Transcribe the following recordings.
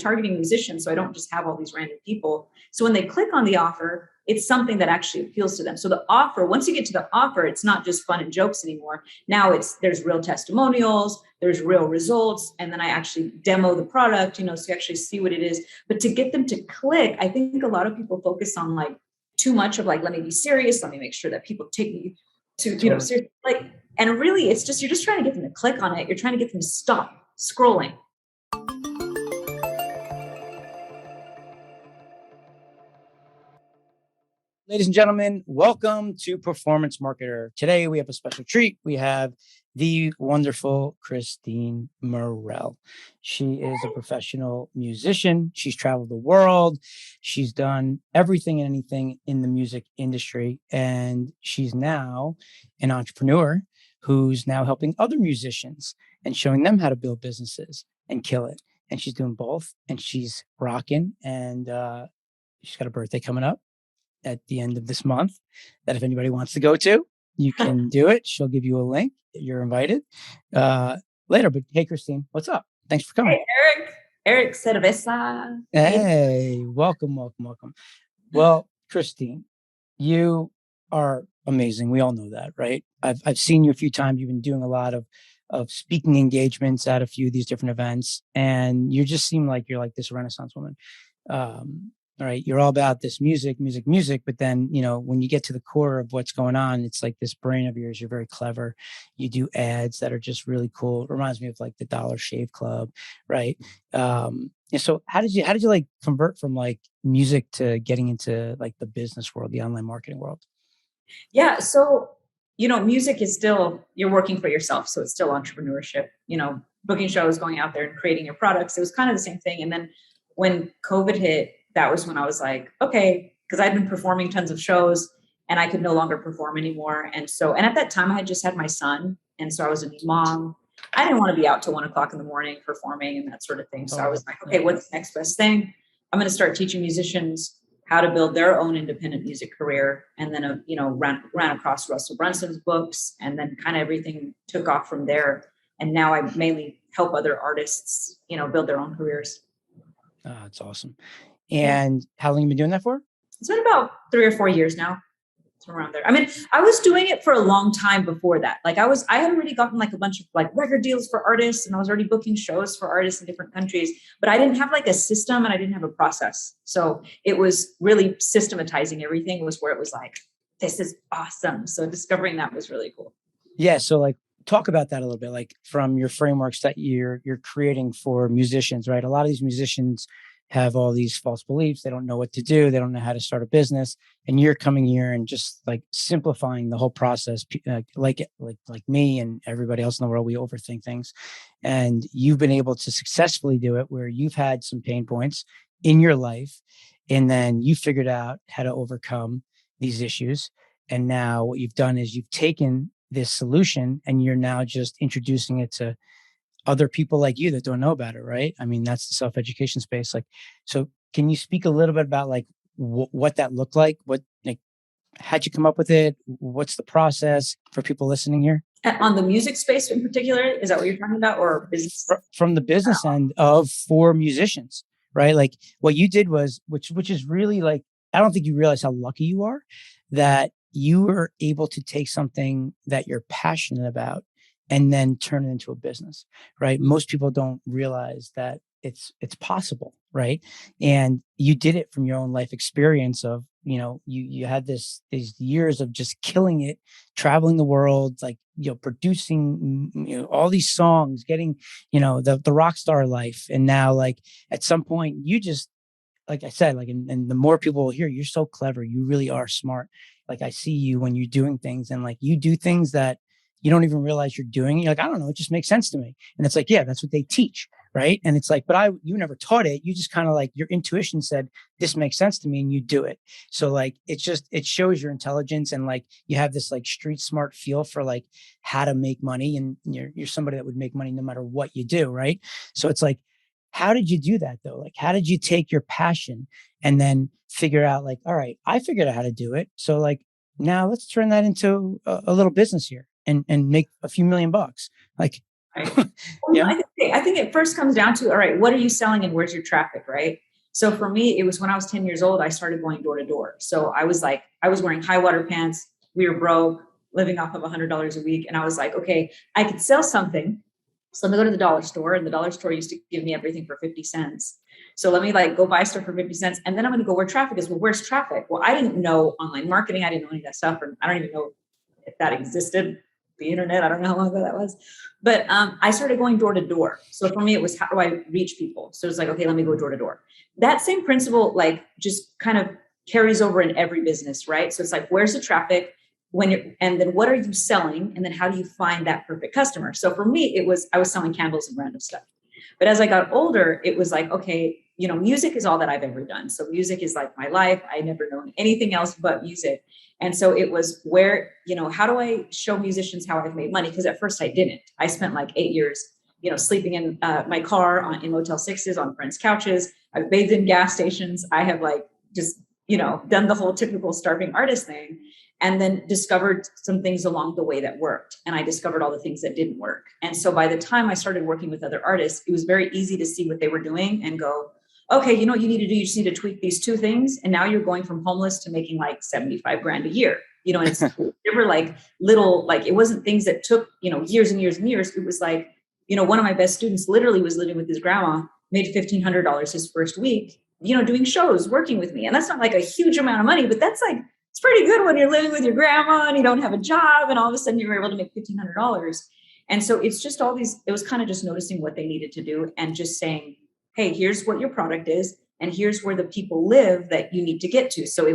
targeting musicians, so I don't just have all these random people. So when they click on the offer, it's something that actually appeals to them. So the offer, once you get to the offer, it's not just fun and jokes anymore. Now there's real testimonials, there's real results, and then I actually demo the product, so you actually see what it is. But to get them to click, I think a lot of people focus on like too much of like, let me be serious, let me make sure that people take me to, serious, like, and really it's just, you're just trying to get them to click on it. You're trying to get them to stop scrolling. Ladies and gentlemen, welcome to Performance Marketer. Today we have a special treat. We have the wonderful Kristine Mirelle. She is a professional musician. She's traveled the world. She's done everything and anything in the music industry. And she's now an entrepreneur who's now helping other musicians and showing them how to build businesses and kill it. And she's doing both, and she's rocking. And she's got a birthday coming up at the end of this month that if anybody wants to go to, you can do it. She'll give you a link. You're invited later. But hey, Kristine, what's up? Thanks for coming. Hey, Eric Cerveza. Hey, welcome. Well, Kristine, you are amazing. We all know that, right? I've seen you a few times. You've been doing a lot of speaking engagements at a few of these different events, and you just seem like you're like this Renaissance woman. All right, you're all about this music, but then, when you get to the core of what's going on, it's like this brain of yours. You're very clever. You do ads that are just really cool. It reminds me of like the Dollar Shave Club, right? And so how did you like convert from like music to getting into like the business world, the online marketing world? Yeah. So, music is still, you're working for yourself. So it's still entrepreneurship, booking shows, going out there and creating your products. It was kind of the same thing. And then when COVID hit, that was when I was like, okay, because I'd been performing tons of shows and I could no longer perform anymore. And at that time I had just had my son. And so I was a new mom. I didn't want to be out till 1 o'clock in the morning performing and that sort of thing. So I was like, okay, what's the next best thing? I'm going to start teaching musicians how to build their own independent music career. And then, ran across Russell Brunson's books, and then kind of everything took off from there. And now I mainly help other artists, build their own careers. Oh, that's awesome. And how long have you been doing that for? It's been about 3 or 4 years now. It's around there. I mean, I was doing it for a long time before that. Like I had already gotten like a bunch of like record deals for artists, and I was already booking shows for artists in different countries, but I didn't have like a system and I didn't have a process. So it was really systematizing everything was where it was like, this is awesome. So discovering that was really cool. Yeah. So like, talk about that a little bit, like from your frameworks that you're creating for musicians, right? A lot of these musicians have all these false beliefs. They don't know what to do. They don't know how to start a business. And you're coming here and just like simplifying the whole process, like me and everybody else in the world, we overthink things. And you've been able to successfully do it where you've had some pain points in your life. And then you figured out how to overcome these issues. And now what you've done is you've taken this solution and you're now just introducing it to other people like you that don't know about it, right? I mean, that's the self-education space. Like, so can you speak a little bit about like what that looked like? How'd you come up with it? What's the process for people listening here? On the music space in particular, is that what you're talking about, or business? From the business end for musicians, right? Like what you did was, which is really like, I don't think you realize how lucky you are that you were able to take something that you're passionate about and then turn it into a business, right? Most people don't realize that it's possible, right? And you did it from your own life experience of, you had these years of just killing it, traveling the world, like, producing, all these songs, getting, the rock star life. And now like at some point you just, like I said, like, and the more people will hear, you're so clever. You really are smart. Like I see you when you're doing things and like you do things that you don't even realize you're doing. You're like, I don't know. It just makes sense to me. And it's like, yeah, that's what they teach. Right. And it's like, but you never taught it. You just kind of like your intuition said, this makes sense to me, and you do it. So like, it shows your intelligence, and like, you have this like street smart feel for like how to make money. And you're somebody that would make money no matter what you do. Right. So it's like, how did you do that though? Like, how did you take your passion and then figure out like, all right, I figured out how to do it. So like, now let's turn that into a little business here and make a few $1 million. Like, Right. Yeah. I think it first comes down to, all right, what are you selling and where's your traffic, right? So for me, it was when I was 10 years old, I started going door to door. So I was like, I was wearing high water pants. We were broke, living off of $100 a week. And I was like, okay, I could sell something. So let me go to the dollar store, and the dollar store used to give me everything for 50 cents. So let me like go buy stuff for 50 cents. And then I'm going to go where traffic is. Well, where's traffic? Well, I didn't know online marketing. I didn't know any of that stuff. And I don't even know if that existed, the internet. I don't know how long ago that was. But I started going door to door. So for me, it was, how do I reach people? So it's like, okay, let me go door to door. That same principle, like, just kind of carries over in every business, right? So it's like, where's the traffic? And then what are you selling? And then how do you find that perfect customer? So for me, I was selling candles and random stuff. But as I got older, it was like, okay, music is all that I've ever done. So music is like my life. I never known anything else but music. And so it was where, how do I show musicians how I've made money? Because at first I didn't. I spent like 8 years, sleeping in my car in Motel 6s, on friends' couches. I've bathed in gas stations. I have like just, done the whole typical starving artist thing, and then discovered some things along the way that worked. And I discovered all the things that didn't work. And so by the time I started working with other artists, it was very easy to see what they were doing and go, okay, you know what you need to do? You just need to tweak these two things. And now you're going from homeless to making like 75 grand a year. And it's never like little, like, it wasn't things that took, years and years and years. It was like, one of my best students literally was living with his grandma, made $1,500 his first week, doing shows, working with me. And that's not like a huge amount of money, but that's like, it's pretty good when you're living with your grandma and you don't have a job, and all of a sudden you're able to make $1,500. And so it's just it was kind of just noticing what they needed to do and just saying, hey, here's what your product is, and here's where the people live that you need to get to. So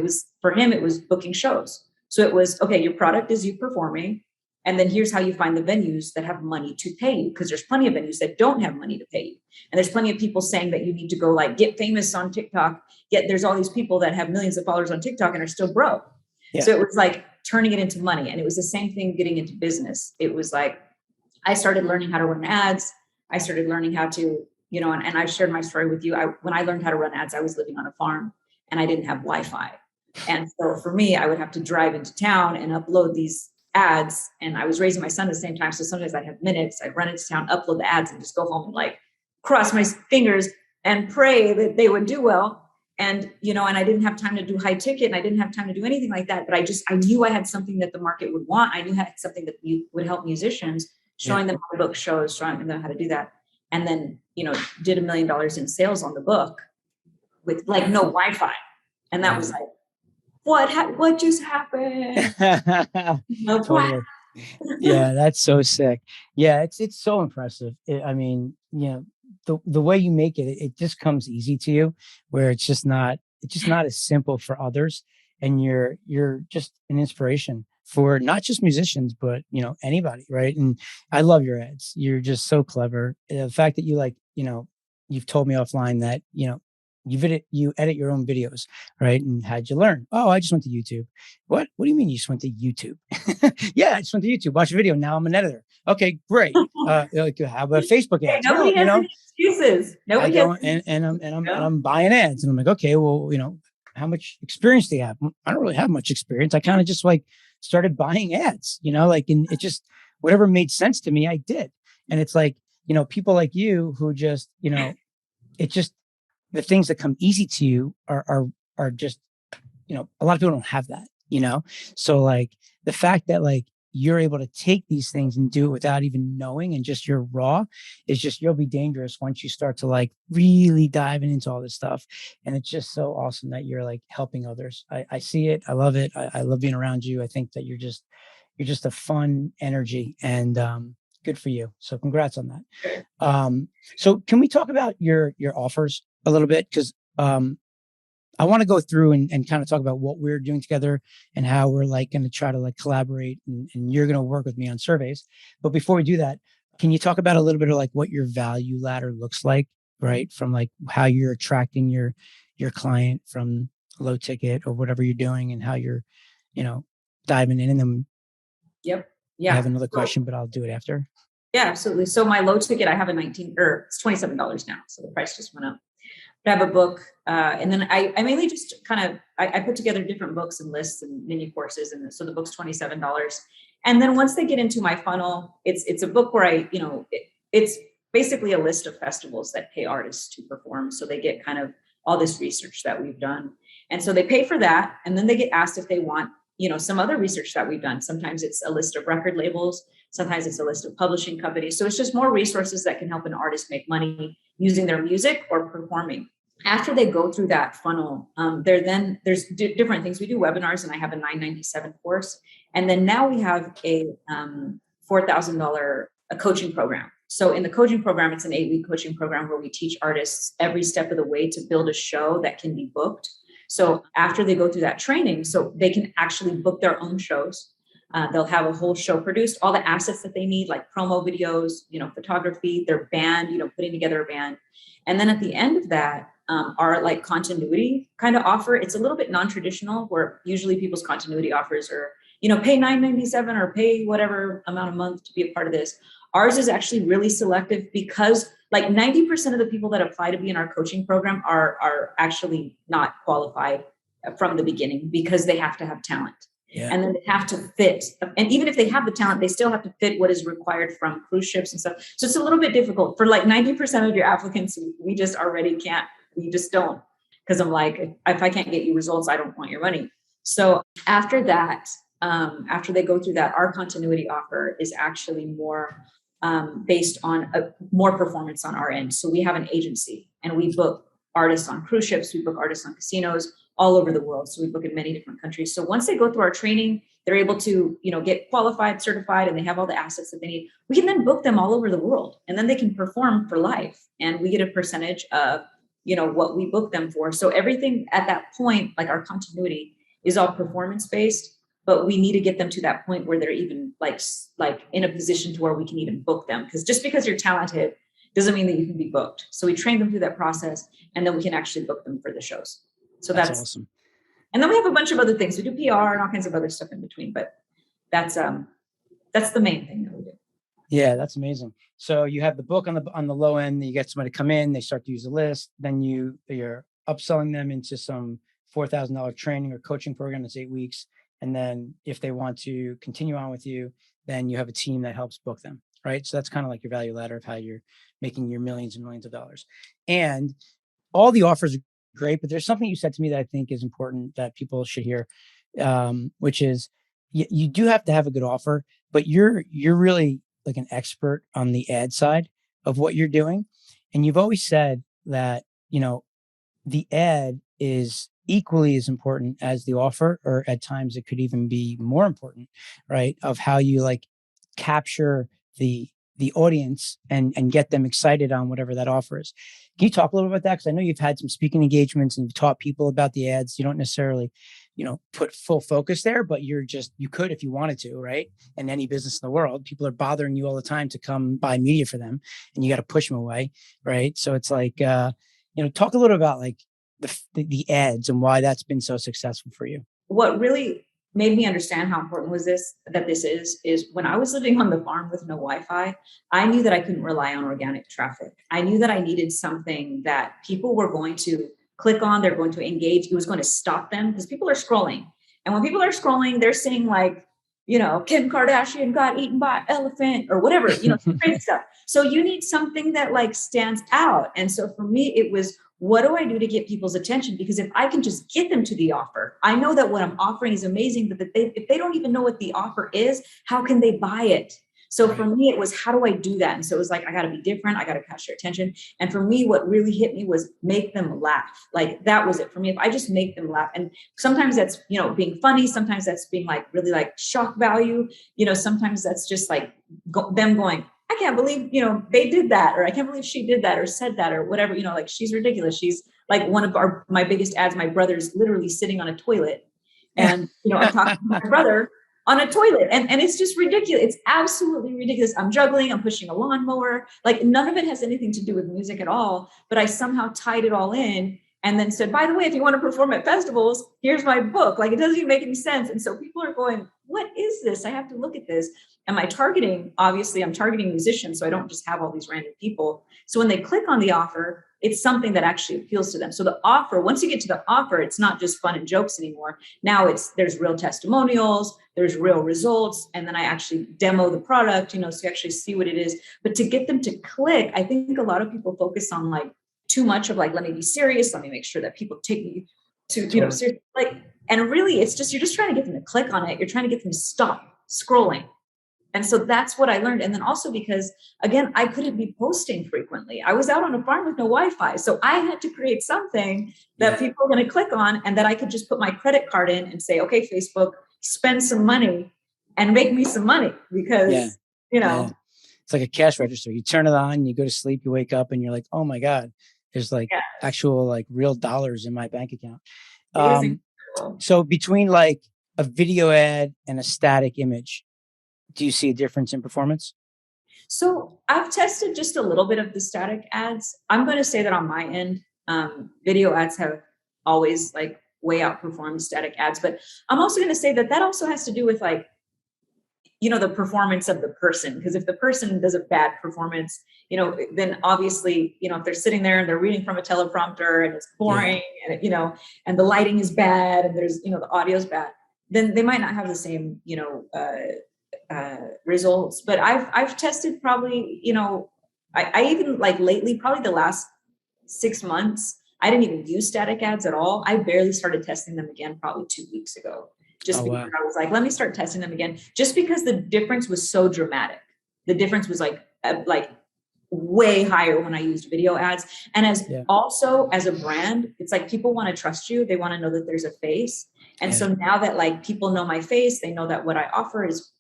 for him, it was booking shows. So it was, okay, your product is you performing, and then here's how you find the venues that have money to pay you, because there's plenty of venues that don't have money to pay you. And there's plenty of people saying that you need to go like get famous on TikTok, yet there's all these people that have millions of followers on TikTok and are still broke. Yeah. So it was like turning it into money. And it was the same thing getting into business. It was like, I started learning how to run ads. I started learning how to, and I shared my story with you. When I learned how to run ads, I was living on a farm and I didn't have Wi-Fi. And so for me, I would have to drive into town and upload these ads. And I was raising my son at the same time. So sometimes I'd have minutes, I'd run into town, upload the ads, and just go home and like cross my fingers and pray that they would do well. And, and I didn't have time to do high ticket, and I didn't have time to do anything like that. But I knew I had something that the market would want. I knew I had something that would help musicians, showing them how to book shows, showing them how to do that. And then, did $1 million in sales on the book with like no Wi-Fi. And that was like, what just happened? Totally. Yeah, that's so sick. Yeah, it's so impressive. I mean, the way you make it just comes easy to you, where it's just not as simple for others. And you're just an inspiration for not just musicians, but anybody, right? And I love your ads. You're just so clever. The fact that you you've told me offline that you edit your own videos, right? And how'd you learn? Oh, I just went to YouTube. What do you mean you just went to YouTube? Yeah, I just went to YouTube, watch a video. Now I'm an editor. Okay, great. Like, how about Facebook ads? Nobody has any excuses. Nobody has. I'm buying ads, and I'm like, okay, well, how much experience do you have? I don't really have much experience. I kind of just like started buying ads, and it just, whatever made sense to me, I did. And it's like, people like you who just, it just, the things that come easy to you are just, a lot of people don't have that, So like the fact that like you're able to take these things and do it without even knowing, and just you're raw, is just, you'll be dangerous once you start to like really diving into all this stuff. And it's just so awesome that you're like helping others. I see it. I love it. I love being around you. I think that you're just a fun energy, and good for you. So congrats on that. So can we talk about your offers a little bit? Because I want to go through and kind of talk about what we're doing together and how we're like going to try to like collaborate, and you're going to work with me on surveys. But before we do that, can you talk about a little bit of like what your value ladder looks like, right? From like how you're attracting your client from low ticket or whatever you're doing, and how you're, diving in. And then Yep. Yeah. I have another question, but I'll do it after. Yeah, absolutely. So my low ticket, I have it's $27 now. So the price just went up. I have a book, and then I mainly just kind of, I put together different books and lists and mini courses. And so the book's $27. And then once they get into my funnel, it's a book where it's basically a list of festivals that pay artists to perform. So they get kind of all this research that we've done. And so they pay for that. And then they get asked if they want, some other research that we've done. Sometimes it's a list of record labels. Sometimes it's a list of publishing companies. So it's just more resources that can help an artist make money using their music or performing. After they go through that funnel, there's different things. We do webinars, and I have a $997 course. And then now we have a $4,000 coaching program. So in the coaching program, it's an 8-week coaching program where we teach artists every step of the way to build a show that can be booked. So after they go through that training, so they can actually book their own shows. They'll have a whole show produced, all the assets that they need, like promo videos, photography, their band, putting together a band. And then at the end of that, our like continuity kind of offer, it's a little bit non-traditional, where usually people's continuity offers are, pay $997 or pay whatever amount a month to be a part of this. Ours is actually really selective because like 90% of the people that apply to be in our coaching program are actually not qualified from the beginning, because they have to have talent. Yeah. And then they have to fit. And even if they have the talent, they still have to fit what is required from cruise ships and stuff. So it's a little bit difficult for like 90% of your applicants. We just already can't, we just don't. Because I'm like, if I can't get you results, I don't want your money. So after that, after they go through that, our continuity offer is actually more based on more performance on our end. So we have an agency, and we book artists on cruise ships, we book artists on casinos all over the world. So we book in many different countries. So once they go through our training, they're able to, get qualified, certified, and they have all the assets that they need. We can then book them all over the world, and then they can perform for life. And we get a percentage of, what we book them for. So everything at that point, like our continuity, is all performance-based, but we need to get them to that point where they're even like in a position to where we can even book them. Because just because you're talented doesn't mean that you can be booked. So we train them through that process, and then we can actually book them for the shows. So that's awesome. And then we have a bunch of other things. We do PR and all kinds of other stuff in between, but that's the main thing that we do. Yeah, that's amazing. So you have the book on the low end, you get somebody to come in, they start to use the list, then you're upselling them into some $4,000 training or coaching program that's 8 weeks. And then if they want to continue on with you, then you have a team that helps book them, right? So that's kind of like your value ladder of how you're making your millions and millions of dollars. And all the offers are great, but there's something you said to me that I think is important that people should hear, which is you do have to have a good offer, but you're really like an expert on the ad side of what you're doing. And you've always said that, the ad is equally as important as the offer, or at times it could even be more important, right? Of how you like capture the audience and get them excited on whatever that offer is. Can you talk a little bit about that? Because I know you've had some speaking engagements and you've taught people about the ads. You don't necessarily, put full focus there, but you could if you wanted to, right? In any business in the world, people are bothering you all the time to come buy media for them, and you got to push them away, right? So it's like, talk a little about like the ads and why that's been so successful for you. What really made me understand how important this is when I was living on the farm with no Wi-Fi, I knew that I couldn't rely on organic traffic. I knew that I needed something that people were going to click on, they're going to engage. It was going to stop them, because people are scrolling. And when people are scrolling, they're seeing like, Kim Kardashian got eaten by an elephant or whatever, crazy stuff. So you need something that like stands out. And so for me, it was, what do I do to get people's attention? Because if I can just get them to the offer, I know that what I'm offering is amazing, but if they don't even know what the offer is, how can they buy it? So for me, it was, how do I do that? And so it was like, I got to be different. I got to catch their attention. And for me, what really hit me was make them laugh. Like that was it for me. If I just make them laugh, and sometimes that's, being funny. Sometimes that's being like really like shock value. Sometimes that's just like them going, I can't believe, they did that, or I can't believe she did that or said that or whatever, like she's ridiculous. She's like one of my biggest ads. My brother's literally sitting on a toilet, and, I'm talking to my brother on a toilet, and it's just ridiculous. It's absolutely ridiculous. I'm juggling, I'm pushing a lawnmower. Like none of it has anything to do with music at all, but I somehow tied it all in. And then said, by the way, if you want to perform at festivals, here's my book. Like it doesn't even make any sense. And so people are going, what is this? I have to look at this. And my targeting, obviously I'm targeting musicians, so I don't just have all these random people. So when they click on the offer, it's something that actually appeals to them. So the offer, once you get to the offer, it's not just fun and jokes anymore. Now there's real testimonials, there's real results. And then I actually demo the product, so you actually see what it is. But to get them to click, I think a lot of people focus on like too much of like, let me be serious. Let me make sure that people take me to, seriously. Like, and really it's just, you're just trying to get them to click on it. You're trying to get them to stop scrolling. And so that's what I learned. And then also because, again, I couldn't be posting frequently. I was out on a farm with no Wi-Fi. So I had to create something that people are going to click on and that I could just put my credit card in and say, okay, Facebook, spend some money and make me some money because, it's like a cash register. You turn it on, you go to sleep, you wake up and you're like, oh my God, there's like actual like real dollars in my bank account. So between like a video ad and a static image, do you see a difference in performance? So I've tested just a little bit of the static ads. I'm going to say that on my end, video ads have always like way outperformed static ads. But I'm also going to say that also has to do with like, the performance of the person. Because if the person does a bad performance, then obviously, if they're sitting there and they're reading from a teleprompter and it's boring and, and the lighting is bad and there's, the audio is bad, then they might not have the same, results. But I've tested probably, I even like lately, probably the last 6 months, I didn't even use static ads at all. I barely started testing them again probably 2 weeks ago. Just because I was like, let me start testing them again, just because the difference was so dramatic. The difference was like way higher when I used video ads. And also as a brand, it's like people want to trust you. They want to know that there's a face. And so now that like people know my face, they know that what I offer is,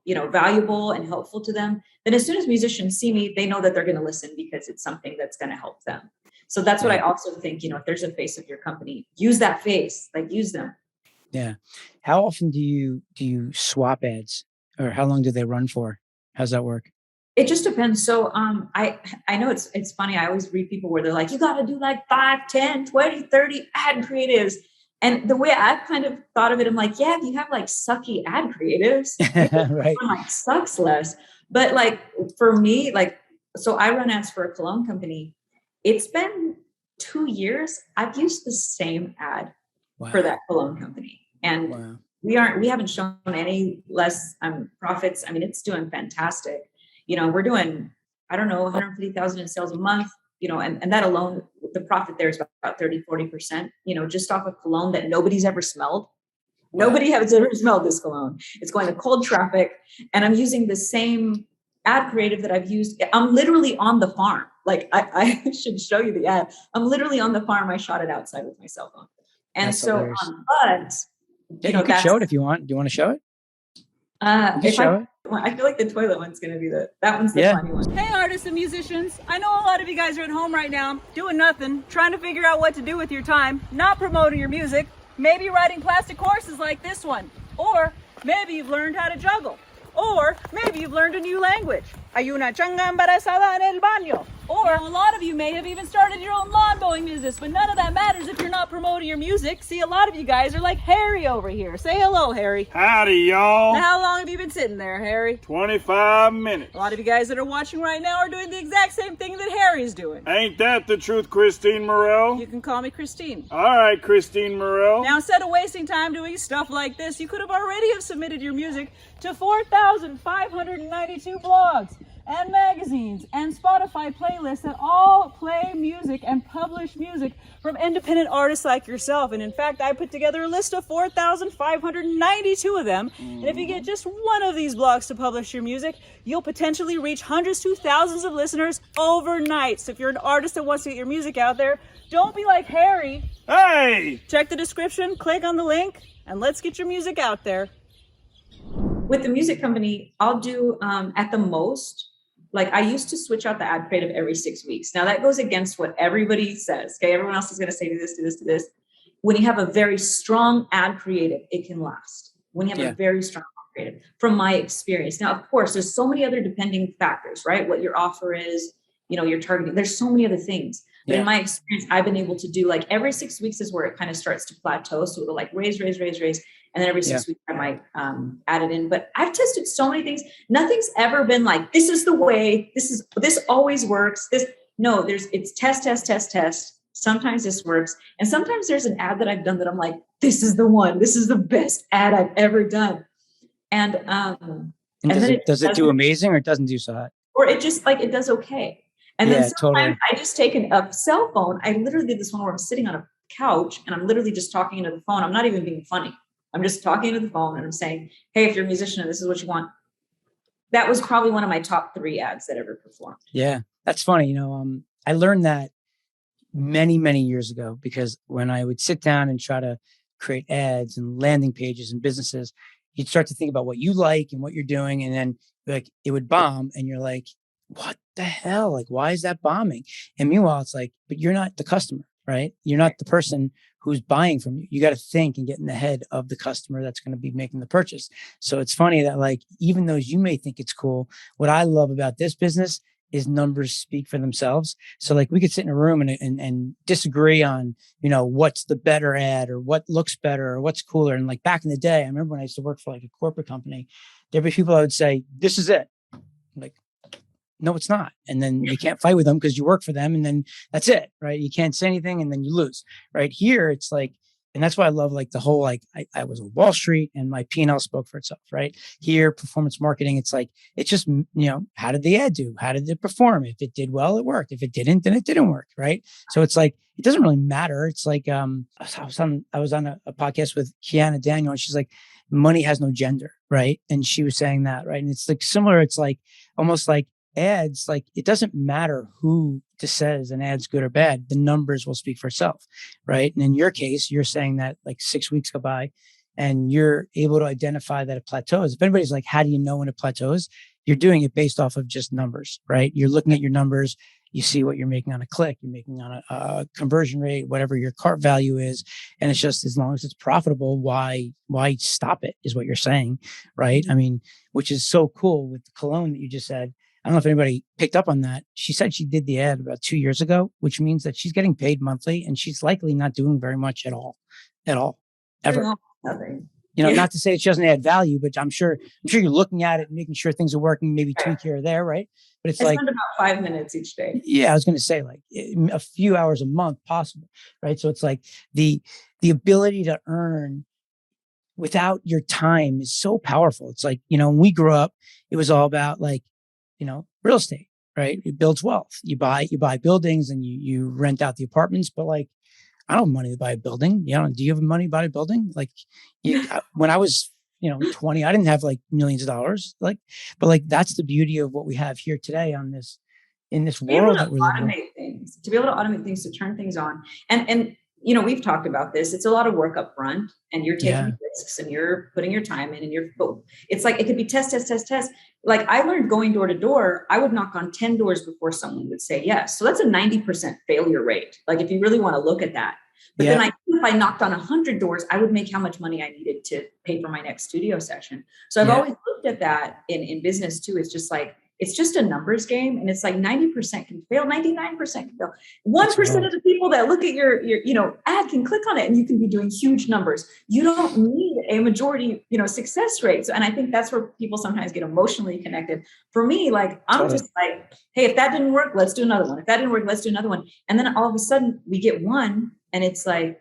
valuable and helpful to them. Then as soon as musicians see me, they know that they're going to listen because it's something that's going to help them. So that's what I also think, if there's a face of your company, use that face, like use them. Yeah. How often do you swap ads, or how long do they run for? How's that work? It just depends. So I know it's funny. I always read people where they're like, you got to do like 5, 10, 20, 30 ad creatives. And the way I've kind of thought of it, I'm like, yeah, if you have like sucky ad creatives, right. One like sucks less. But like for me, like, so I run ads for a cologne company. It's been 2 years. I've used the same ad for that cologne company. And we haven't shown any less profits. I mean, it's doing fantastic. We're doing, I don't know, 150,000 in sales a month, and that alone, the profit there is about 30-40%, just off of cologne that nobody's ever smelled. Nobody has ever smelled this cologne. It's going to cold traffic. And I'm using the same ad creative that I've used. I'm literally on the farm. Like I should show you the ad. I'm literally on the farm. I shot it outside with my cell phone. And that's so, hilarious. You can show it if you want. Do you want to show it? I feel like the toilet one's going to be that one's the funny one. Hey, artists and musicians. I know a lot of you guys are at home right now doing nothing, trying to figure out what to do with your time, not promoting your music, maybe writing plastic courses like this one, or maybe you've learned how to juggle, or maybe you've learned a new language. Hay una changa embarazada en el baño. Or a lot of you may have even started your own lawn mowing business, but none of that matters if you're not promoting your music. See, a lot of you guys are like Harry over here. Say hello, Harry. Howdy, y'all. Now, how long have you been sitting there, Harry? 25 minutes. A lot of you guys that are watching right now are doing the exact same thing that Harry's doing. Ain't that the truth, Kristine Mirelle? You can call me Kristine. All right, Kristine Mirelle. Now, instead of wasting time doing stuff like this, you could have already have submitted your music to 4,592 blogs and magazines and Spotify playlists that all play music and publish music from independent artists like yourself. And in fact, I put together a list of 4,592 of them. And if you get just one of these blogs to publish your music, you'll potentially reach hundreds to thousands of listeners overnight. So if you're an artist that wants to get your music out there, don't be like Harry. Hey! Check the description, click on the link, and let's get your music out there. With the music company, I'll do at the most, like I used to switch out the ad creative every 6 weeks. Now that goes against what everybody says. Okay, everyone else is going to say do this, do this, do this. When you have a very strong ad creative, it can last. When you have a very strong ad creative, from my experience. Now, of course, there's so many other depending factors, right? What your offer is, your targeting. There's so many other things. But in my experience, I've been able to do like every 6 weeks is where it kind of starts to plateau. So it'll like raise. And then every 6 weeks I might add it in. But I've tested so many things. Nothing's ever been like, this is the way, this always works. no, it's test, test, test, test. Sometimes this works. And sometimes there's an ad that I've done that I'm like, this is the one, this is the best ad I've ever done. And, And and then does it do amazing or it doesn't do so hot? or it just like, it does okay. And then sometimes totally. I just take a cell phone. I literally did this one where I'm sitting on a couch and I'm literally just talking into the phone. I'm not even being funny. I'm just talking into the phone and I'm saying, hey, if you're a musician and this is what you want. That was probably one of my top 3 ads that ever performed. Yeah, that's funny. You know, I learned that many, many years ago, because when I would sit down and try to create ads and landing pages and businesses, you'd start to think about what you like and what you're doing. And then like it would bomb and you're like, what the hell? Like, why is that bombing? And meanwhile, it's like, but you're not the customer, right? You're not the person who's buying from you. You got to think and get in the head of the customer that's going to be making the purchase. So it's funny that like, even though you may think it's cool, what I love about this business is numbers speak for themselves. So like we could sit in a room and disagree on, you know, what's the better ad or what looks better or what's cooler. And like back in the day, I remember when I used to work for like a corporate company, there'd be people that would say, this is it. Like, no, it's not. And then you can't fight with them because you work for them and then that's it, right? You can't say anything and then you lose. Right here, it's like, and that's why I love like the whole, like I was on Wall Street and my P&L spoke for itself, right? Here, performance marketing, it's like, it's just, you know, how did the ad do? How did it perform? If it did well, it worked. If it didn't, then it didn't work, right? So it's like, it doesn't really matter. It's like, I was on a podcast with Kiana Daniel and she's like, money has no gender, right? And she was saying that, right? And it's like similar, it's like almost like ads, like it doesn't matter who says an ad's good or bad, the numbers will speak for itself, right? And in your case, you're saying that like 6 weeks go by and you're able to identify that it plateaus. If anybody's like, how do you know when it plateaus? You're doing it based off of just numbers, right? You're looking at your numbers, you see what you're making on a click, you're making on a conversion rate, whatever your cart value is. And it's just, as long as it's profitable, why stop it is what you're saying, right? I mean, which is so cool with the cologne that you just said. I don't know if anybody picked up on that. She said she did the ad about 2 years ago, which means that she's getting paid monthly and she's likely not doing very much at all, ever. Nothing. You know, not to say she doesn't add value, but I'm sure you're looking at it and making sure things are working, maybe tweak here or there, right? But it's like, spend about 5 minutes each day. Yeah, I was going to say like a few hours a month possible, right? So it's like the ability to earn without your time is so powerful. It's like, you know, when we grew up, it was all about like, you know, real estate, right? It builds wealth. You buy buildings and you rent out the apartments, but like, I don't have money to buy a building. You know, do you have money to buy a building? Like when I was, 20, I didn't have like millions of dollars. Like, but like, that's the beauty of what we have here today in this world that we're living in. To be able to automate things, to turn things on. And we've talked about this. It's a lot of work up front and you're taking risks and you're putting your time in and it's like, it could be test. Like I learned going door to door, I would knock on 10 doors before someone would say yes. So that's a 90% failure rate. Like if you really want to look at that. But then if I knocked on 100 doors, I would make how much money I needed to pay for my next studio session. So I've always looked at that in business too. It's just like, it's just a numbers game. And it's like 90% can fail, 99% can fail. 1% of the people that look at your ad can click on it and you can be doing huge numbers. You don't need a majority, success rate. So, and I think that's where people sometimes get emotionally connected. For me, like, I'm just like, hey, if that didn't work, let's do another one. If that didn't work, let's do another one. And then all of a sudden we get one and it's like,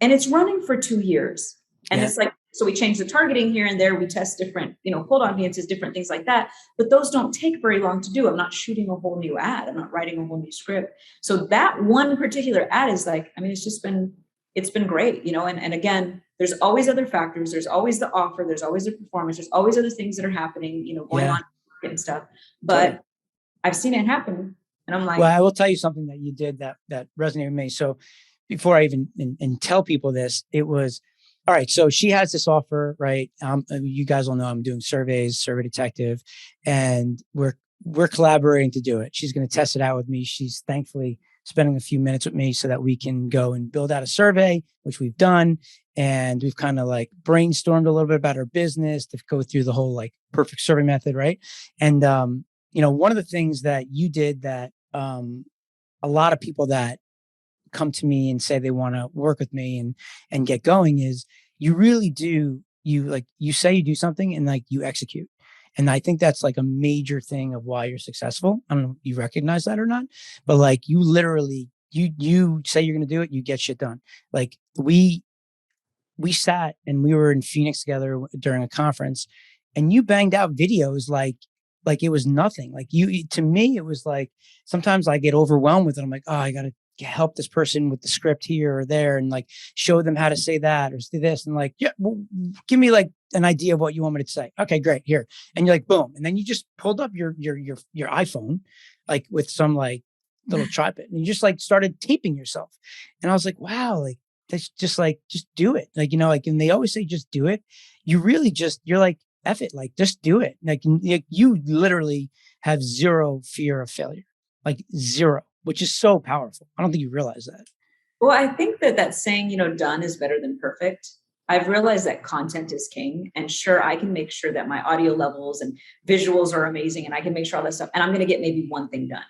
and it's running for 2 years. And it's like, so we change the targeting here and there. We test different, cold audiences, different things like that. But those don't take very long to do. I'm not shooting a whole new ad. I'm not writing a whole new script. So that one particular ad is like, it's been great, and again, there's always other factors. There's always the offer. There's always the performance. There's always other things that are happening, going on and stuff. But I've seen it happen. And I'm like, well, I will tell you something that you did that resonated with me. So before I even and tell people this, it was, all right, so she has this offer, right? You guys all know I'm doing surveys, Survey Detective, and we're collaborating to do it. She's going to test it out with me. She's thankfully spending a few minutes with me so that we can go and build out a survey, which we've done. And we've kind of like brainstormed a little bit about our business to go through the whole like perfect survey method, right? And, one of the things that you did that a lot of people that come to me and say they want to work with me and get going is you really do, you say you do something and like you execute. And I think that's like a major thing of why you're successful. I don't know if you recognize that or not, but like you literally, you say you're going to do it, you get shit done. Like we sat and we were in Phoenix together during a conference, and you banged out videos like it was nothing. Like you, to me, it was like sometimes I get overwhelmed with it. I'm like, oh, I got to help this person with the script here or there, and like show them how to say that or say this, and like, yeah, well, give me like an idea of what you want me to say. Okay, great, here, and you're like, boom, and then you just pulled up your iPhone, like with some like little tripod, and you just like started taping yourself, and I was like, wow, like that's just like just do it, like like, and they always say just do it. You really just you're like F it, like just do it, like you literally have zero fear of failure, like zero, which is so powerful. I don't think you realize that. Well, I think that saying, done is better than perfect. I've realized that content is king, and sure, I can make sure that my audio levels and visuals are amazing, and I can make sure all that stuff, and I'm going to get maybe one thing done,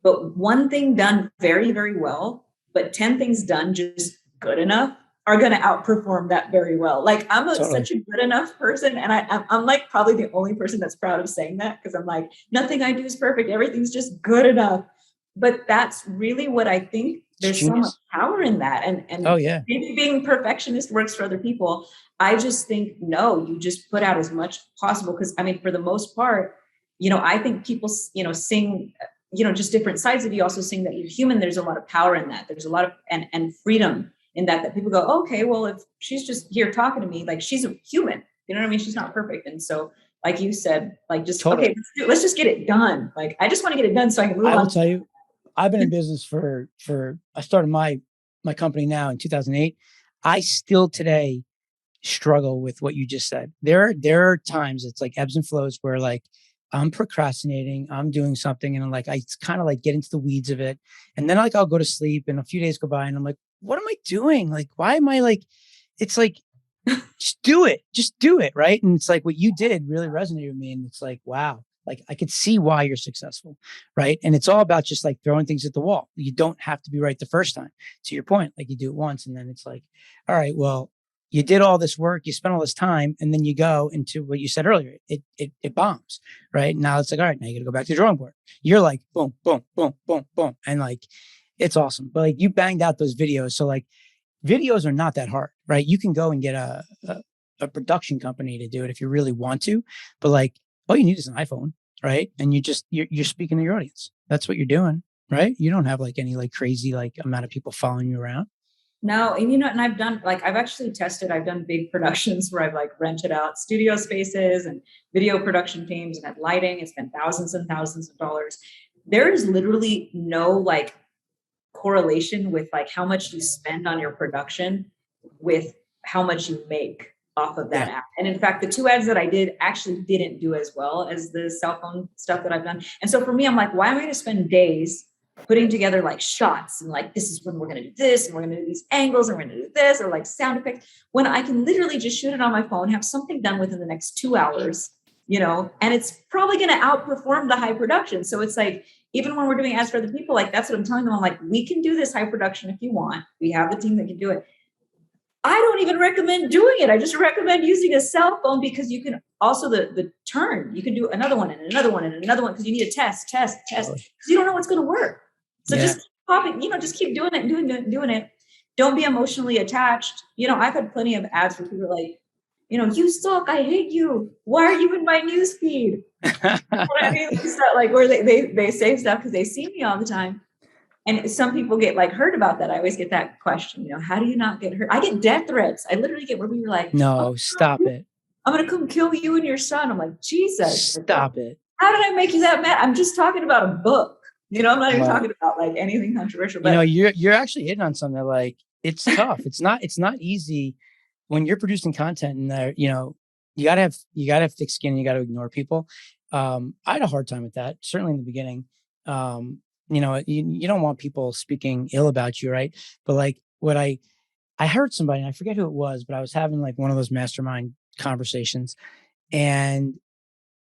but one thing done very, very well, but 10 things done just good enough are going to outperform that very well. Like such a good enough person. And I'm like probably the only person that's proud of saying that, because I'm like, nothing I do is perfect. Everything's just good enough. But that's really what I think. There's so much power in that. And oh yeah, maybe being perfectionist works for other people. I just think, no, you just put out as much possible. Because I mean, for the most part, I think people, sing, just different sides of you also sing that you're human. There's a lot of power in that. There's a lot of, and freedom in that people go, okay, well, if she's just here talking to me, like she's a human, you know what I mean? She's not perfect. And so, like you said, like just, okay, let's just get it done. Like, I just want to get it done so I can move on. I will tell you, I've been in business for, I started my company now in 2008. I still today struggle with what you just said. There are times it's like ebbs and flows where like I'm procrastinating, I'm doing something, and I'm like, I kind of like get into the weeds of it. And then like I'll go to sleep and a few days go by and I'm like, what am I doing? Like, why am I like, it's like, just do it. Right. And it's like what you did really resonated with me. And it's like, wow, like I could see why you're successful. Right. And it's all about just like throwing things at the wall. You don't have to be right the first time, to your point. Like you do it once and then it's like, all right, well, you did all this work, you spent all this time, and then you go into what you said earlier. It bombs, right? Now it's like, all right, now you got to go back to the drawing board. You're like, boom, boom, boom, boom, boom, and like, it's awesome. But like, you banged out those videos, so like, videos are not that hard, right? You can go and get a production company to do it if you really want to, but like, all you need is an iPhone, right? And you're speaking to your audience. That's what you're doing, right? You don't have like any like crazy like amount of people following you around. No, and and I've done I've actually tested, I've done big productions where I've like rented out studio spaces and video production teams and had lighting and spent thousands and thousands of dollars. There is literally no like correlation with like how much you spend on your production with how much you make off of that app. And in fact, the 2 ads that I did actually didn't do as well as the cell phone stuff that I've done. And so for me, I'm like, why am I going to spend days putting together like shots and like, this is when we're going to do this and we're going to do these angles and we're going to do this, or like sound effects, when I can literally just shoot it on my phone, have something done within the next 2 hours, and it's probably going to outperform the high production. So it's like, even when we're doing ads for other people, like that's what I'm telling them. I'm like, we can do this high production if you want. We have the team that can do it. I don't even recommend doing it. I just recommend using a cell phone, because you can also the turn, you can do another one and another one and another one, because you need to test, because you don't know what's going to work. So just keep popping, just keep doing it and doing it. Don't be emotionally attached. I've had plenty of ads where people are like, you suck, I hate you. Why are you in my newsfeed? What I mean? It's not like where they say stuff because they see me all the time. And some people get like hurt about that. I always get that question, how do you not get hurt? I get death threats. I literally get where people are like, no, stop it. I'm going to come kill you and your son. I'm like, Jesus. Stop it. How did I make you that mad? I'm just talking about a book. I'm not even talking about like anything controversial. But you're actually hitting on something that like, it's tough. It's not easy when you're producing content and there, you gotta have thick skin and you gotta ignore people. I had a hard time with that, certainly in the beginning. You don't want people speaking ill about you, right? But like what I heard somebody, and I forget who it was, but I was having like one of those mastermind conversations, and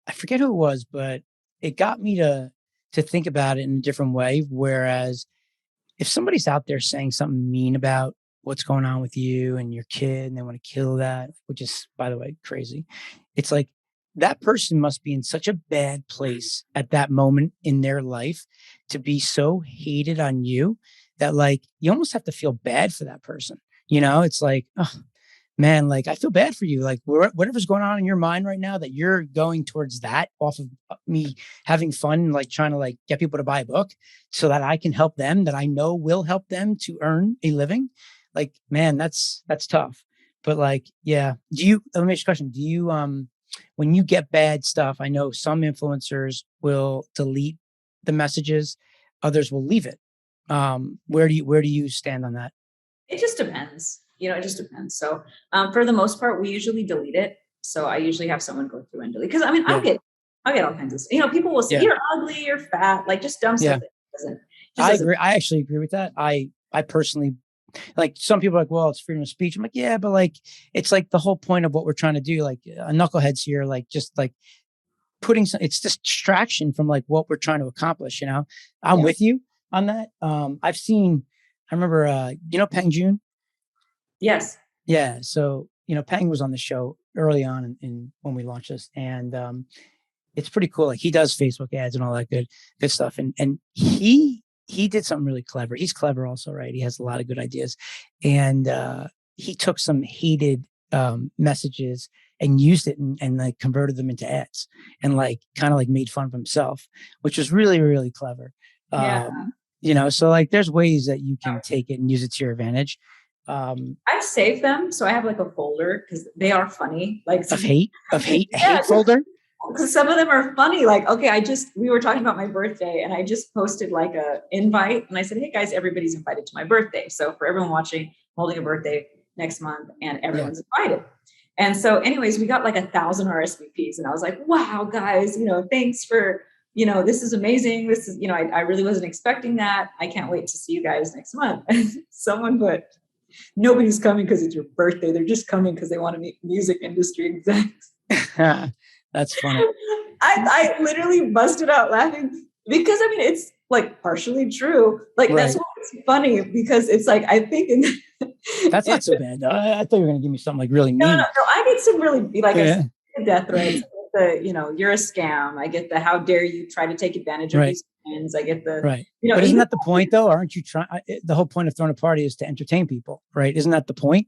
I forget who it was, but it got me to think about it in a different way. Whereas if somebody's out there saying something mean about what's going on with you and your kid, and they want to kill that, which is, by the way, crazy. It's like, that person must be in such a bad place at that moment in their life to be so hated on you that like you almost have to feel bad for that person. It's like, oh man, like I feel bad for you. Like whatever's going on in your mind right now that you're going towards that off of me having fun and like trying to like get people to buy a book so that I can help them, that I know will help them to earn a living. Like, man, that's tough. But like, yeah. Let me ask you a question. Do you, when you get bad stuff, I know some influencers will delete the messages, others will leave it. Where do you stand on that? It just depends. It just depends. So for the most part, we usually delete it. So I usually have someone go through and delete. Because I mean, I'll get all kinds of, people will say you're ugly, you're fat, like just dumb stuff. I agree. I actually agree with that. I personally, like some people are like, well, it's freedom of speech. I'm like, yeah, but like, it's like the whole point of what we're trying to do. Like knuckleheads here, like just like putting it's distraction from like what we're trying to accomplish. I'm with you on that. I remember, Peng Joon. Yes. Yeah. So, Peng was on the show early on in when we launched this, and it's pretty cool. Like he does Facebook ads and all that good stuff. And he did something really clever. He's clever also, right? He has a lot of good ideas. And he took some hated messages and used it and like converted them into ads and like kind of like made fun of himself, which was really, really clever. So like there's ways that you can take it and use it to your advantage. I've saved them. So I have like a folder because they are funny. Like a hate folder. Because some of them are funny. Like, okay, we were talking about my birthday and I just posted like a invite and I said, hey guys, everybody's invited to my birthday. So for everyone watching, I'm holding a birthday next month and everyone's invited. And so anyways, we got like 1,000 RSVPs and I was like, wow, guys, thanks for, this is amazing. This is, I really wasn't expecting that. I can't wait to see you guys next month. And someone put, nobody's coming because it's your birthday. They're just coming because they want to meet music industry execs. That's funny. I literally busted out laughing because I mean it's like partially true. Like that's why it's funny because it's like I think that's not so bad though. I thought you were gonna give me something like really mean. No. I get some really like I death threats. You're a scam. I get the how dare you try to take advantage of these friends. I get the But isn't that the point though? Aren't you trying? The whole point of throwing a party is to entertain people, right? Isn't that the point?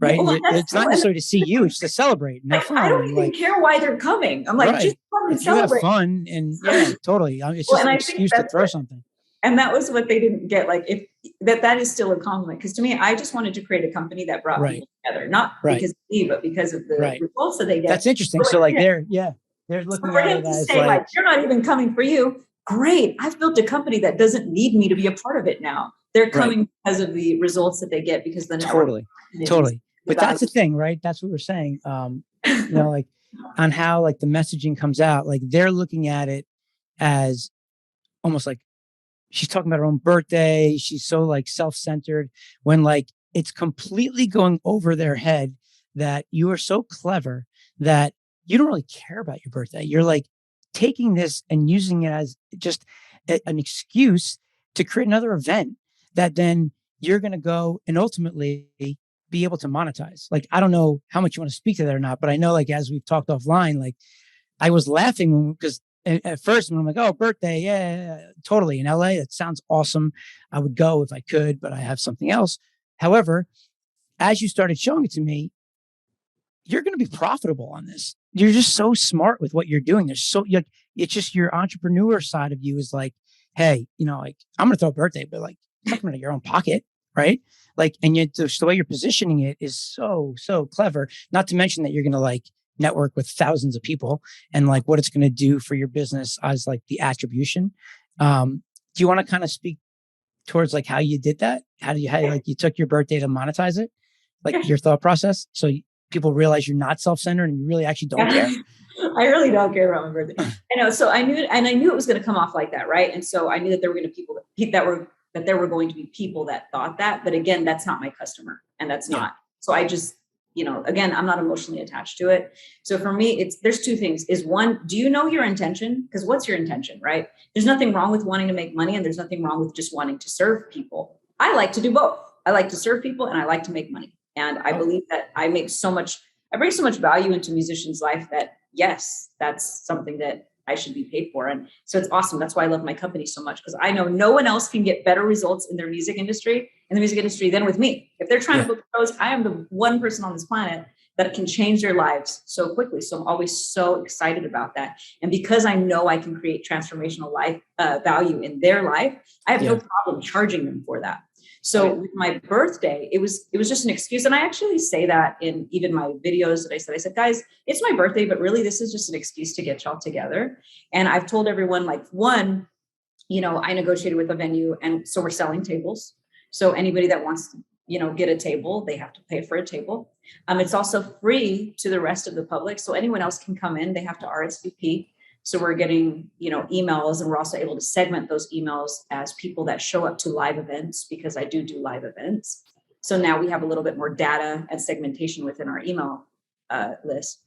Right. Well, it's not necessarily to see you, it's to celebrate and have fun. I don't even care why they're coming. I'm like, just come and celebrate. You have fun and totally. It's just an excuse to throw something. And that was what they didn't get. Like if that is still a compliment. Because to me, I just wanted to create a company that brought people together, not because of me, but because of the results that they get. That's interesting. So like they're looking at it as like, you're not even coming for you. Great. I've built a company that doesn't need me to be a part of it now. They're coming because of the results that they get because the totally. But that's the thing, right? That's what we're saying. Like on how like the messaging comes out, like they're looking at it as almost like she's talking about her own birthday. She's so like self-centered when like it's completely going over their head that you are so clever that you don't really care about your birthday. You're like taking this and using it as just an excuse to create another event that then you're going to go and ultimately be able to monetize. Like, I don't know how much you want to speak to that or not, but I know like, as we've talked offline, like I was laughing because at first when I'm like, oh, birthday. Yeah, totally. In LA, that sounds awesome. I would go if I could, but I have something else. However, as you started showing it to me, you're going to be profitable on this. You're just so smart with what you're doing. It's just your entrepreneur side of you is like, hey, like I'm going to throw a birthday, but like come out of your own pocket. Right. Like, and yet the way you're positioning it is so clever, not to mention that you're going to like network with thousands of people and like what it's going to do for your business as like the attribution. Do you want to kind of speak towards like how you did that? How like you took your birthday to monetize it? Like your thought process. So people realize you're not self-centered and you really actually don't care. I really don't care about my birthday. I know. So I knew it was going to come off like that. Right. And so I knew that there were going to be people that there were going to be people that thought that, but again, that's not my customer and that's not. So I just, again, I'm not emotionally attached to it. So for me, there's two things is one, do you know your intention? Because what's your intention, right? There's nothing wrong with wanting to make money and there's nothing wrong with just wanting to serve people. I like to do both. I like to serve people and I like to make money. And I believe that I bring so much value into musicians' life that yes, that's something that I should be paid for. And so it's awesome. That's why I love my company so much, because I know no one else can get better results in their music industry, than with me. If they're trying to book shows, I am the one person on this planet that can change their lives so quickly. So I'm always so excited about that. And because I know I can create transformational life value in their life, I have no problem charging them for that. So with my birthday, it was just an excuse. And I actually say that in even my videos that I said, guys, it's my birthday, but really this is just an excuse to get y'all together. And I've told everyone, like, one, I negotiated with a venue, and so we're selling tables. So anybody that wants to, get a table, they have to pay for a table. It's also free to the rest of the public. So anyone else can come in, they have to RSVP. So we're getting, emails, and we're also able to segment those emails as people that show up to live events, because I do live events. So now we have a little bit more data and segmentation within our email list.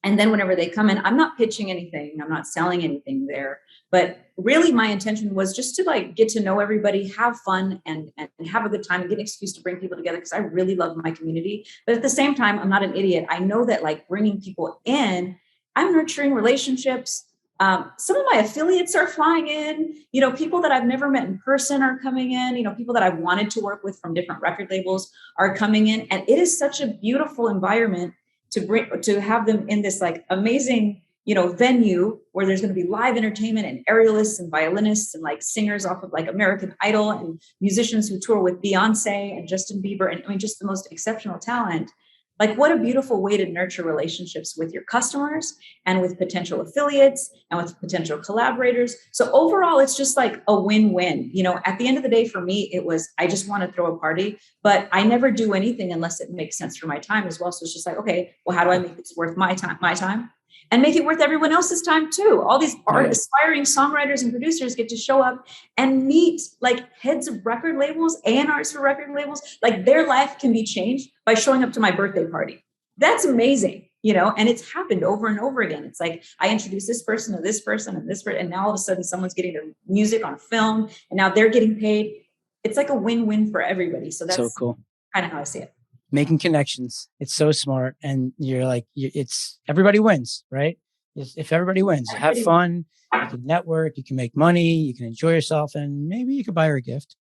And then whenever they come in, I'm not pitching anything, I'm not selling anything there, but really my intention was just to like get to know everybody, have fun, and have a good time, and get an excuse to bring people together, because I really love my community. But at the same time, I'm not an idiot. I know that like bringing people in, I'm nurturing relationships. Some of my affiliates are flying in, people that I've never met in person are coming in, people that I wanted to work with from different record labels are coming in. And it is such a beautiful environment to have them in this like amazing, venue where there's going to be live entertainment and aerialists and violinists and like singers off of like American Idol, and musicians who tour with Beyonce and Justin Bieber. And I mean, just the most exceptional talent. Like, what a beautiful way to nurture relationships with your customers and with potential affiliates and with potential collaborators. So overall, it's just like a win-win. At the end of the day, for me, it was, I just want to throw a party, but I never do anything unless it makes sense for my time as well. So it's just like, okay, well, how do I make this worth my time? And make it worth everyone else's time too. All these aspiring songwriters and producers get to show up and meet like heads of record labels, A&Rs for record labels. Like, their life can be changed by showing up to my birthday party. That's amazing, and it's happened over and over again. It's like, I introduce this person to this person and this person, and now all of a sudden someone's getting their music on film, and now they're getting paid. It's like a win-win for everybody. So that's so cool. Kind of how I see it. Making connections. It's so smart. And you're like, it's everybody wins, right? If everybody wins, have fun, you can network, you can make money, you can enjoy yourself, and maybe you could buy her a gift,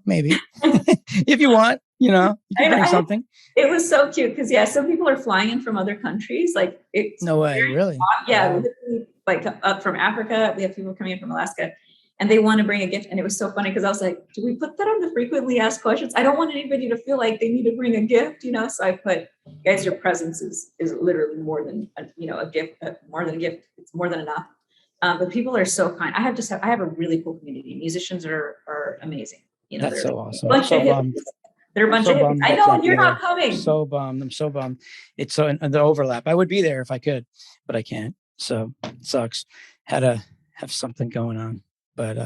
maybe if you want, you can bring something. It was so cute because some people are flying in from other countries. Like, it's no way, really? Yeah. Wow. Like up from Africa, we have people coming in from Alaska. And they want to bring a gift. And it was so funny because I was like, do we put that on the frequently asked questions? I don't want anybody to feel like they need to bring a gift, So I put, guys, your presence is literally more than, a gift, more than a gift. It's more than enough. But people are so kind. I have a really cool community. Musicians are amazing. That's so awesome. They're a bunch of hippies. I know, and you're not coming. So bummed. I'm so bummed. It's so, and the overlap. I would be there if I could, but I can't. So it sucks. Had to have something going on. But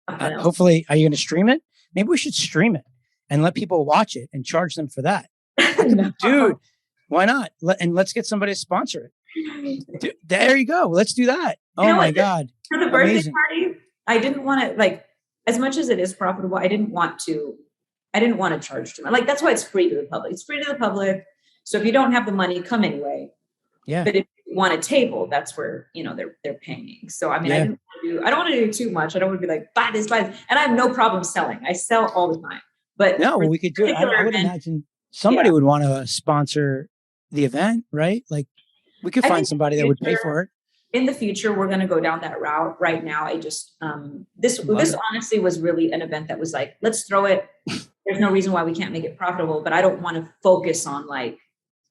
hopefully, are you going to stream it? Maybe we should stream it and let people watch it and charge them for that. No. Dude, why not? Let's get somebody to sponsor it. Dude, there you go. Let's do that. Oh my God. For the birthday party, I didn't want to, like, as much as it is profitable, I didn't want to charge too much. Like, that's why it's free to the public. It's free to the public. So if you don't have the money, come anyway. Yeah. But if you want a table, that's where, they're paying. So, I mean, I don't want to do too much. I don't want to be like, buy this. And I have no problem selling. I sell all the time. But no, we could do it. I would imagine somebody would want to sponsor the event, right? Like, we could find somebody that would pay for it. In the future, we're going to go down that route. Right now, I just, this honestly was really an event that was like, let's throw it. There's no reason why we can't make it profitable, but I don't want to focus on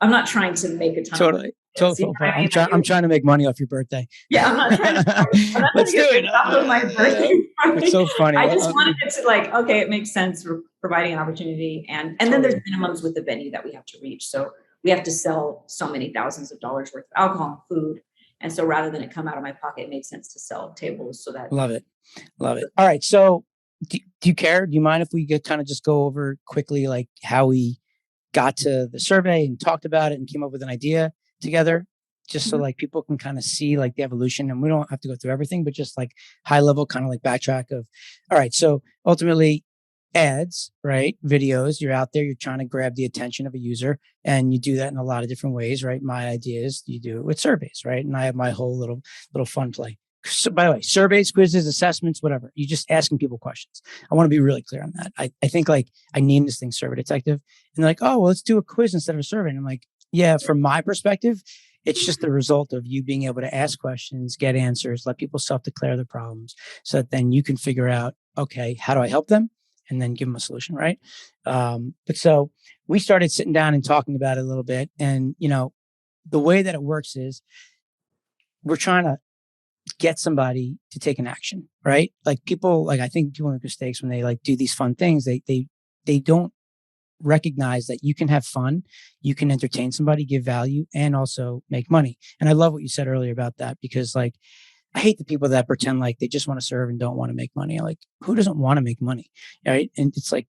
I'm not trying to make a ton of money. I'm trying to make money off your birthday. Yeah, I'm not trying to. Let's do it. Off my birthday. It's so funny. I just wanted it to okay, it makes sense for providing an opportunity, and then there's minimums with the venue that we have to reach. So we have to sell so many thousands of dollars worth of alcohol and food, and so rather than it come out of my pocket, it made sense to sell tables so that. Love it. All right, so do you care? Do you mind if we kind of just go over quickly like how we got to the survey and talked about it and came up with an idea together, just so like people can kind of see like the evolution, and we don't have to go through everything, but just like high level kind of like backtrack of, all right. So ultimately ads, right? Videos, you're out there, you're trying to grab the attention of a user, and you do that in a lot of different ways, right? My idea is you do it with surveys, right? And I have my whole little fun play. So, by the way, surveys, quizzes, assessments, whatever. You're just asking people questions. I want to be really clear on that. I think like I named this thing Survey Detective, and they're like, oh, well, let's do a quiz instead of a survey. And I'm like, yeah, from my perspective, it's just the result of you being able to ask questions, get answers, let people self-declare their problems, so that then you can figure out, okay, how do I help them? And then give them a solution, right? But so we started sitting down and talking about it a little bit. And, the way that it works is we're trying to get somebody to take an action, right? Like people, like I think people make mistakes when they like do these fun things. They don't recognize that you can have fun, you can entertain somebody, give value, and also make money. And I love what you said earlier about that, because like I hate the people that pretend like they just want to serve and don't want to make money. Like, who doesn't want to make money? Right. And it's like,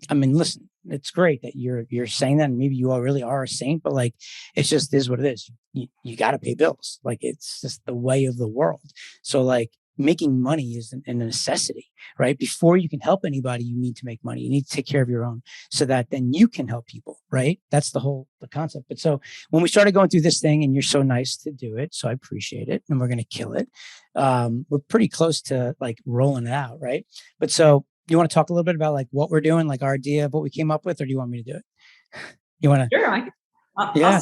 I mean, listen, it's great that you're saying that, and maybe you all really are a saint, but like, it's just is what it is. You got to pay bills. Like, it's just the way of the world. So like making money is a necessity, right? Before you can help anybody, you need to make money. You need to take care of your own, so that then you can help people, right? That's the concept. But so when we started going through this thing, and you're so nice to do it, so I appreciate it, and we're going to kill it. We're pretty close to like rolling it out, right? But so you want to talk a little bit about like what we're doing, like our idea of what we came up with, or do you want me to do it? You want to? Sure. Yeah.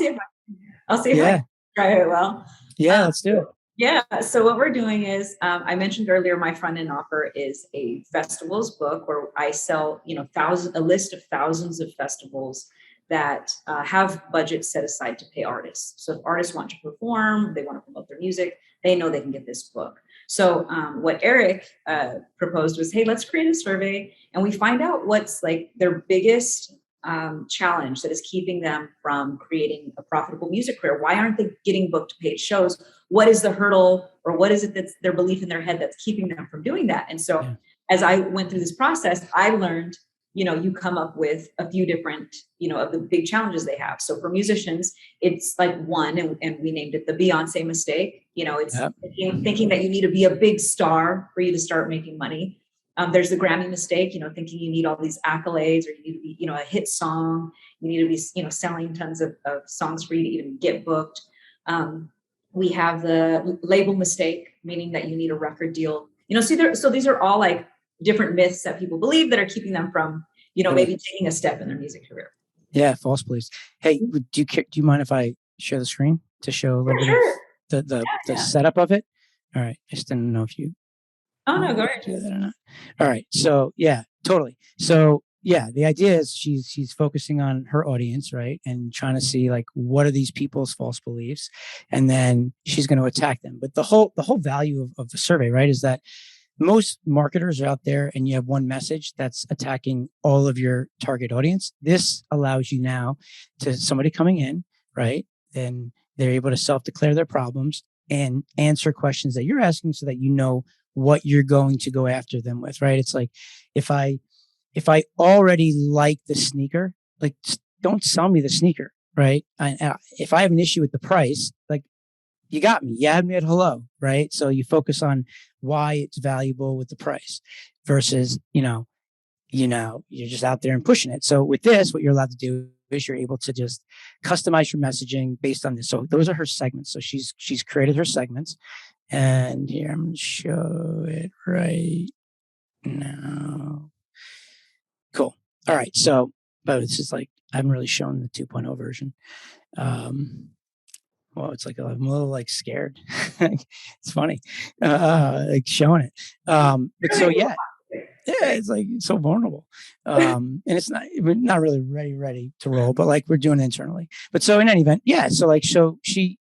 I'll see if I can try it well. Yeah, let's do it. Yeah. So what we're doing is, I mentioned earlier, my front-end offer is a festivals book where I sell, a list of thousands of festivals that have budgets set aside to pay artists. So if artists want to perform, they want to promote their music, they know they can get this book. So what Eric proposed was, hey, let's create a survey and we find out what's like their biggest challenge that is keeping them from creating a profitable music career. Why aren't they getting booked to paid shows? What is the hurdle, or what is it that's their belief in their head that's keeping them from doing that? And so as I went through this process, I learned, you come up with a few different, of the big challenges they have. So for musicians, it's like one, and we named it the Beyonce mistake. It's thinking that you need to be a big star for you to start making money. There's the Grammy mistake, thinking you need all these accolades, or you need to be, a hit song. You need to be, selling tons of songs for you to even get booked. We have the label mistake, meaning that you need a record deal. So these are all like different myths that people believe that are keeping them from, maybe taking a step in their music career. Yeah, false beliefs. Hey, do you mind if I share the screen to show a little bit of the setup of it? All right, I just didn't know if you. Oh no, go ahead. Do that or not. All right, so yeah, totally. So yeah, the idea is she's focusing on her audience, right, and trying to see like what are these people's false beliefs, and then she's going to attack them. But the whole value of the survey, right, is that most marketers are out there and you have one message that's attacking all of your target audience. This allows you now to somebody coming in, right? Then they're able to self-declare their problems and answer questions that you're asking, so that you know what you're going to go after them with, right? It's like, if I already like the sneaker, like, don't sell me the sneaker, right? If I have an issue with the price, like, you got me. You had me at hello, right? So you focus on why it's valuable with the price versus, you're just out there and pushing it. So with this, what you're allowed to do is you're able to just customize your messaging based on this. So those are her segments. So she's created her segments, and here I'm going to show it right now. Cool. All right. So, but it's just like, I haven't really shown the 2.0 version. Well, it's like I'm a little like scared. It's funny, like showing it. But so yeah, it's like it's so vulnerable, and it's we're not really ready to roll, but like we're doing it internally. But so in any event, yeah. So like she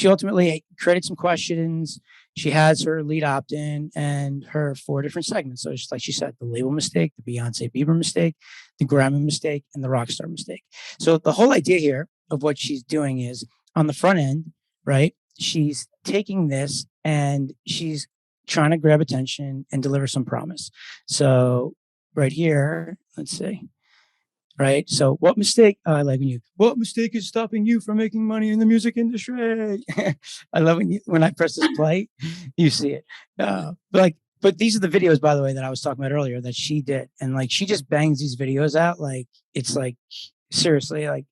ultimately created some questions. She has her lead opt-in and her 4 different segments. So it's like she said, the label mistake, the Beyonce Bieber mistake, the Grammy mistake, and the rockstar mistake. So the whole idea here of what she's doing is, on the front end, right, she's taking this and she's trying to grab attention and deliver some promise. So right here, let's see. Right. So what mistake? What mistake is stopping you from making money in the music industry? I love when I press this play, you see it. But But these are the videos, by the way, that I was talking about earlier that she did. And like, she just bangs these videos out. Like, it's like, seriously, like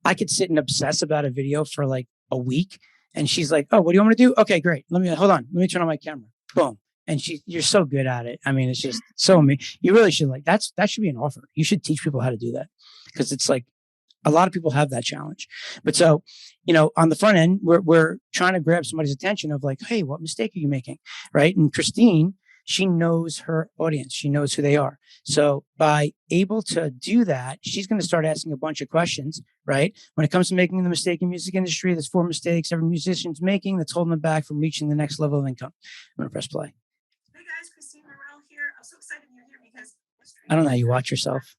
I could sit and obsess about a video for like a week. And she's like, oh, what do you want me to do? Okay, great. Hold on. Let me turn on my camera. Boom. And you're so good at it. I mean, it's just so amazing. You really should that should be an offer. You should teach people how to do that, because it's like a lot of people have that challenge. But so, on the front end, we're trying to grab somebody's attention of like, hey, what mistake are you making? Right. And Kristine, she knows her audience. She knows who they are. So by able to do that, she's going to start asking a bunch of questions, right? When it comes to making the mistake in music industry, there's 4 mistakes every musician's making that's holding them back from reaching the next level of income. I'm going to press play. Hey guys, Kristine Mirelle here. I'm so excited you're here because I don't know how you watch yourself.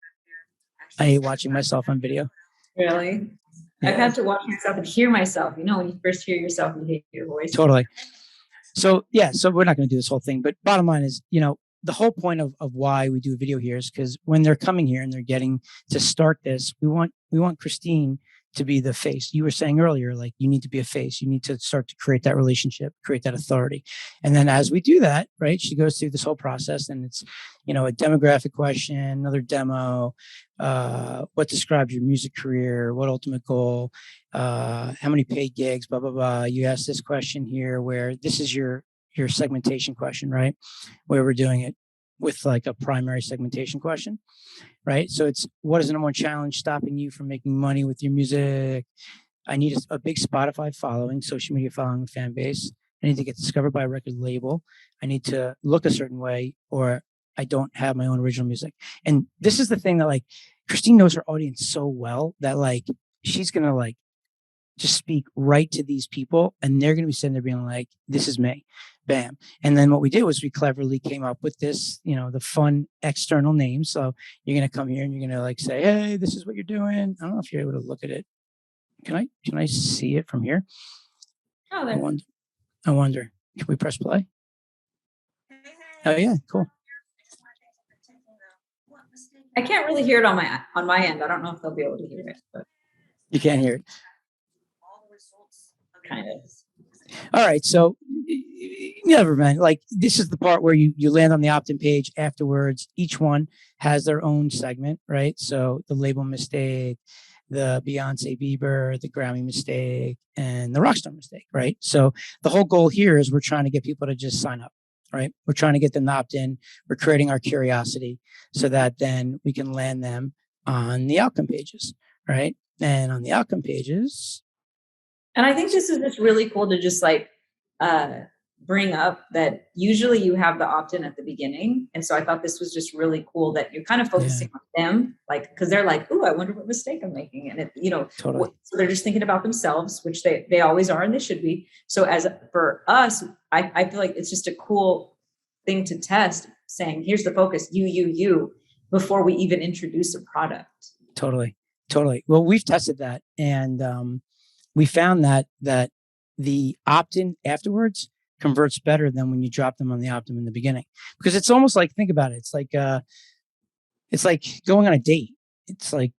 I hate watching myself on video. Really? Yeah. I've had to watch myself and hear myself. When you first hear yourself, you hate your voice. Totally. So we're not going to do this whole thing, but bottom line is, the whole point of why we do a video here is because when they're coming here and they're getting to start this, we want Kristine to be the face. You were saying earlier, like, you need to be a face. You need to start to create that relationship, create that authority. And then as we do that, right, she goes through this whole process, and it's, a demographic question, another demo, what describes your music career, what ultimate goal, how many paid gigs, blah, blah, blah. You ask this question here, where this is your segmentation question, right? Where we're doing it with like a primary segmentation question, right? So it's, what is the number one challenge stopping you from making money with your music? I need a big Spotify following, social media following, fan base. I need to get discovered by a record label. I need to look a certain way, or I don't have my own original music. And this is the thing that, like, Kristine knows her audience so well that, like, she's going to like just speak right to these people, and they're going to be sitting there being like, this is me. Bam. And then what we did was we cleverly came up with this, the fun external name. So you're going to come here and you're going to like say, hey, this is what you're doing. I don't know if you're able to look at it. Can I see it from here? Oh, I wonder. Can we press play? Oh yeah, cool. I can't really hear it on my end. I don't know if they'll be able to hear it, but You can't hear it. kind of. All right. So never mind. Like, this is the part where you land on the opt-in page afterwards. Each one has their own segment, right? So the label mistake, the Beyonce Bieber, the Grammy mistake, and the Rockstar mistake, right? So the whole goal here is we're trying to get people to just sign up, right? We're trying to get them to opt in. We're creating our curiosity so that then we can land them on the outcome pages, right? And on the outcome pages. And I think this is just really cool to just like bring up that usually you have the opt-in at the beginning. And so I thought this was just really cool that you're kind of focusing on them, like, because they're like, oh, I wonder what mistake I'm making. And it, Totally. So they're just thinking about themselves, which they always are, and they should be. So as for us, I feel like it's just a cool thing to test, saying, here's the focus, you, before we even introduce a product. Totally. Well, we've tested that, and we found that the opt-in afterwards converts better than when you drop them on the opt-in in the beginning, because it's almost like, think about it. It's like going on a date. It's like,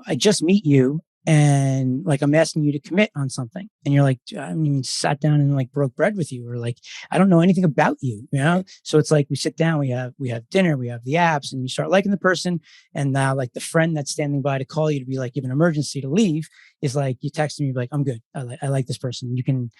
I just meet you, and like, I'm asking you to commit on something, and you're like, I haven't even sat down and like broke bread with you, or like, I don't know anything about you, So it's like, we sit down, we have dinner, we have the apps, and you start liking the person. And now, like, the friend that's standing by to call you to be like, you have an emergency to leave, is like, you text me, like, I'm good. I like this person. You can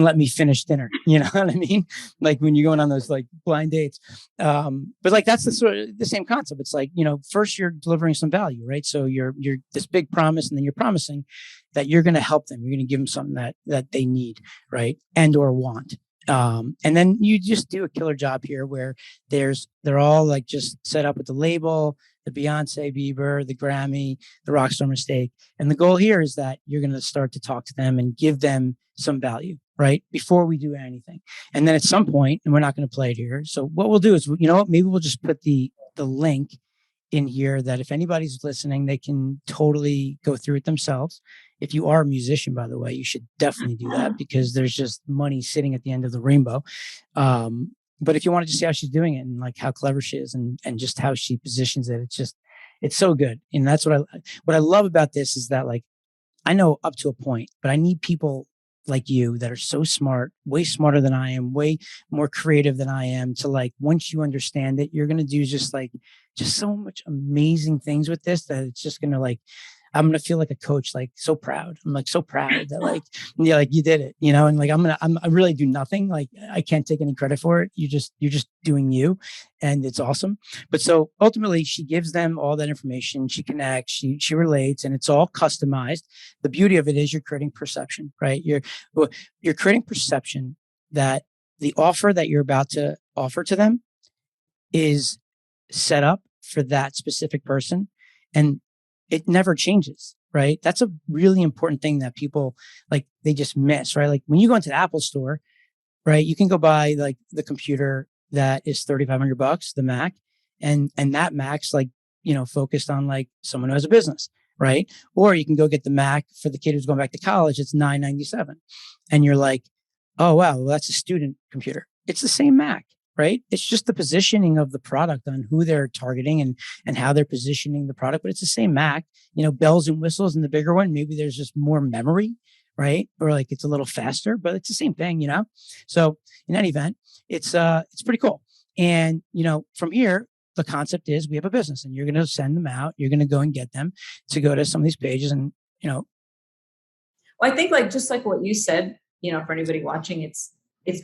let me finish dinner. You know what I mean? Like, when you're going on those like blind dates. But like, that's the same concept. It's like, first you're delivering some value, right? So you're this big promise, and then you're promising that you're going to help them. You're going to give them something that they need, right? And or want. And then you just do a killer job here where they're all like just set up with the label, the Beyonce, Bieber, the Grammy, the Rockstar mistake. And the goal here is that you're going to start to talk to them and give them some value, right? Before we do anything. And then at some point, and we're not going to play it here. So what we'll do is, maybe we'll just put the link in here that if anybody's listening, they can totally go through it themselves. If you are a musician, by the way, you should definitely do that, because there's just money sitting at the end of the rainbow. But if you want to just see how she's doing it, and like how clever she is, and just how she positions it, it's so good. And that's what I love about this, is that, like, I know up to a point, but I need people like you that are so smart, way smarter than I am, way more creative than I am, to like, once you understand it, you're going to do just so much amazing things with this, that it's just going to like, I'm going to feel like a coach, like so proud. I'm like so proud that like, yeah, like you did it, and like, I really do nothing. Like I can't take any credit for it. You're just doing you, and it's awesome. But so ultimately she gives them all that information. She connects, she relates, and it's all customized. The beauty of it is you're creating perception, right? You're creating perception that the offer that you're about to offer to them is set up for that specific person, and it never changes, right? That's a really important thing that people like, they just miss, right? Like when you go into the Apple store, right, you can go buy like the computer that is $3,500, the Mac, and that Mac's like, focused on like someone who has a business, right? Or you can go get the Mac for the kid who's going back to college. It's $997, and you're like, oh wow, well, that's a student computer. It's the same Mac, right? It's just the positioning of the product on who they're targeting and how they're positioning the product, but it's the same Mac. Bells and whistles in the bigger one. Maybe there's just more memory, right? Or like it's a little faster, but it's the same thing. So in any event, it's pretty cool. And from here, the concept is we have a business, and you're going to send them out. You're going to go and get them to go to some of these pages, and Well, I think like, just like what you said, for anybody watching, it's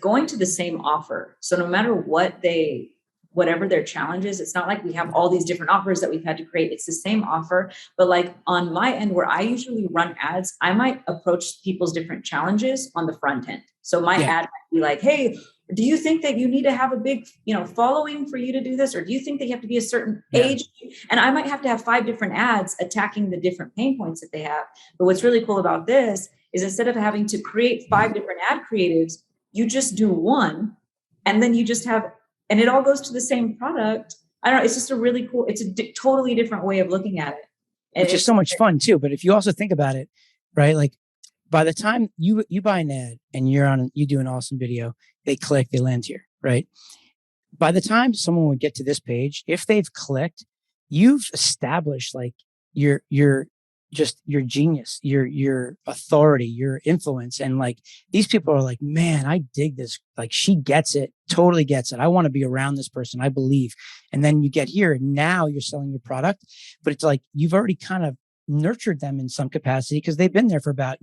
going to the same offer. So no matter whatever their challenge is, it's not like we have all these different offers that we've had to create. It's the same offer. But like on my end, where I usually run ads, I might approach people's different challenges on the front end. So my ad might be like, hey, do you think that you need to have a big, following for you to do this? Or do you think that you have to be a certain age? And I might have to have 5 different ads attacking the different pain points that they have. But what's really cool about this is, instead of having to create 5 different ad creatives, you just do one, and then you just have, and it all goes to the same product. I don't know. It's just a really cool, it's a totally different way of looking at it. And which is so much fun too. But if you also think about it, right? Like by the time you buy an ad and you do an awesome video, they click, they land here, right? By the time someone would get to this page, if they've clicked, you've established like your genius, your authority, your influence. And like, these people are like, man, I dig this. Like she gets it, totally gets it. I want to be around this person. I believe. And then you get here and now you're selling your product, but it's like, you've already kind of nurtured them in some capacity, because they've been there for about,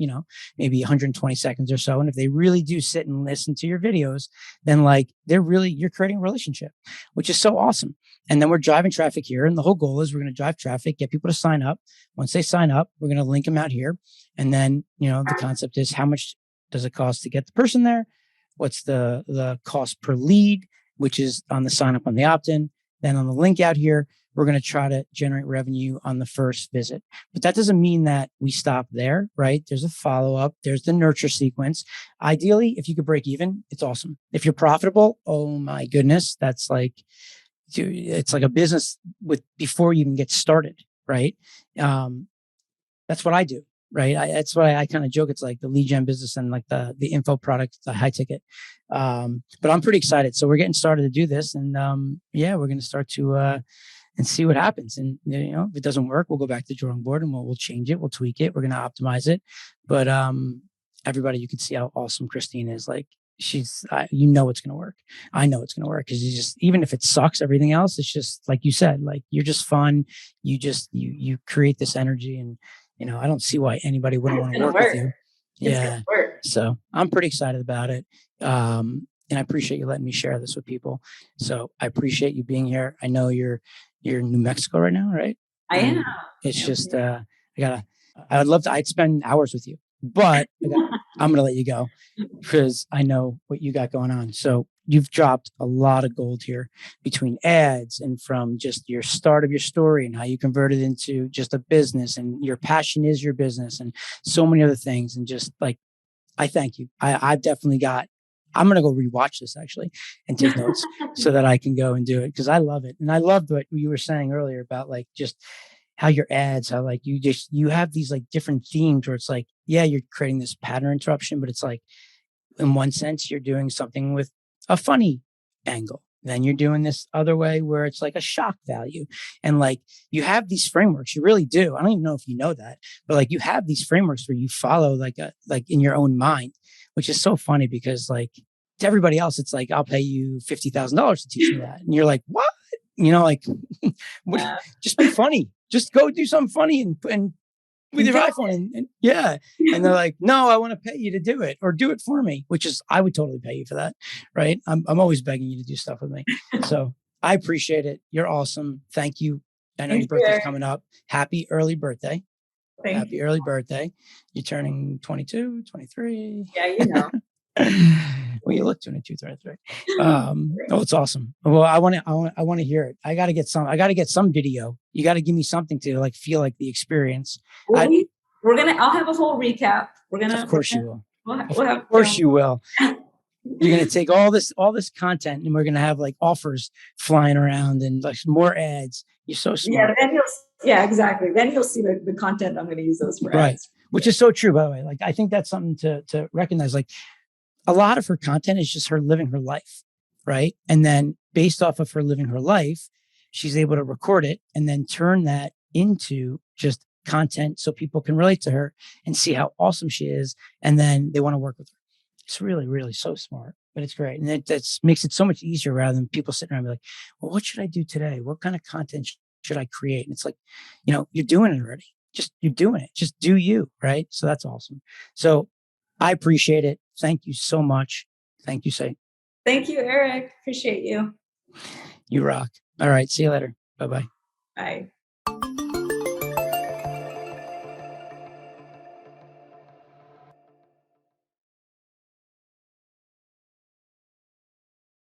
maybe 120 seconds or so. And if they really do sit and listen to your videos, then like you're creating a relationship, which is so awesome. And then we're driving traffic here. And the whole goal is we're going to drive traffic, get people to sign up. Once they sign up, we're going to link them out here. And then, the concept is, how much does it cost to get the person there? What's the cost per lead, which is on the sign up on the opt-in. Then on the link out here, we're going to try to generate revenue on the first visit. But that doesn't mean that we stop there, right? There's a follow-up. There's the nurture sequence. Ideally, if you could break even, it's awesome. If you're profitable, oh my goodness, that's like, it's like a business before you even get started, right? That's what I do, right? That's why I kind of joke. It's like the lead gen business and like the info product, the high ticket. But I'm pretty excited. So we're getting started to do this, and we're going to start to and see what happens. And if it doesn't work, we'll go back to the drawing board and we'll change it. We'll tweak it. We're going to optimize it. But everybody, you can see how awesome Kristine is. Like it's going to work. I know it's going to work, because even if it sucks, everything else, it's just like you said, like you're just fun. You create this energy, and I don't see why anybody wouldn't want to work with you. Yeah. So I'm pretty excited about it. And I appreciate you letting me share this with people. So I appreciate you being here. I know you're in New Mexico right now, right? I am. It's just, I'd spend hours with you, but I'm going to let you go, because I know what you got going on. So you've dropped a lot of gold here, between ads and from just your start of your story and how you converted into just a business, and your passion is your business, and so many other things. And just like, I thank you. I'm going to go rewatch this actually and take notes so that I can go and do it, because I love it. And I loved what you were saying earlier about like just how your ads, how like you have these like different themes where it's like, yeah, you're creating this pattern interruption, but it's like, in one sense, you're doing something with a funny angle. Then you're doing this other way where it's like a shock value. And like you have these frameworks, you really do. I don't even know if you know that, but like you have these frameworks where you follow like in your own mind, which is so funny because like to everybody else, it's like, I'll pay you $50,000 to teach me that. And you're like, what? Like, just be funny. Just go do something funny and with your iPhone and yeah. And they're like, no, I want to pay you to do it or do it for me, which is, I would totally pay you for that. Right. I'm always begging you to do stuff with me. So I appreciate it. You're awesome. Thank you. I know your birthday's coming up. Happy early birthday. Happy early birthday. You're turning 22, 23. Yeah, Well, you look 22, 23. Oh, it's awesome. Well, I want to hear it. I got to get some video. You got to give me something to like feel like the experience. Well, I'll have a whole recap. Of course you will. Of course you will. You're going to take all this content and we're going to have like offers flying around and like more ads. You're so smart. Exactly. Then you'll see the content I'm going to use those for ads. Which is so true, by the way. Like, I think that's something to recognize. Like, a lot of her content is just her living her life, right? And then based off of her living her life, she's able to record it and then turn that into just content so people can relate to her and see how awesome she is. And then they want to work with her. It's really, really so smart, but it's great. And that makes it so much easier rather than people sitting around and be like, well, what should I do today? What kind of content should I create? And it's like, you're doing it already. You're doing it. Just do you, right? So that's awesome. So I appreciate it. Thank you so much. Thank you, Say. Thank you, Eric. Appreciate you. You rock. All right. See you later. Bye-bye. Bye.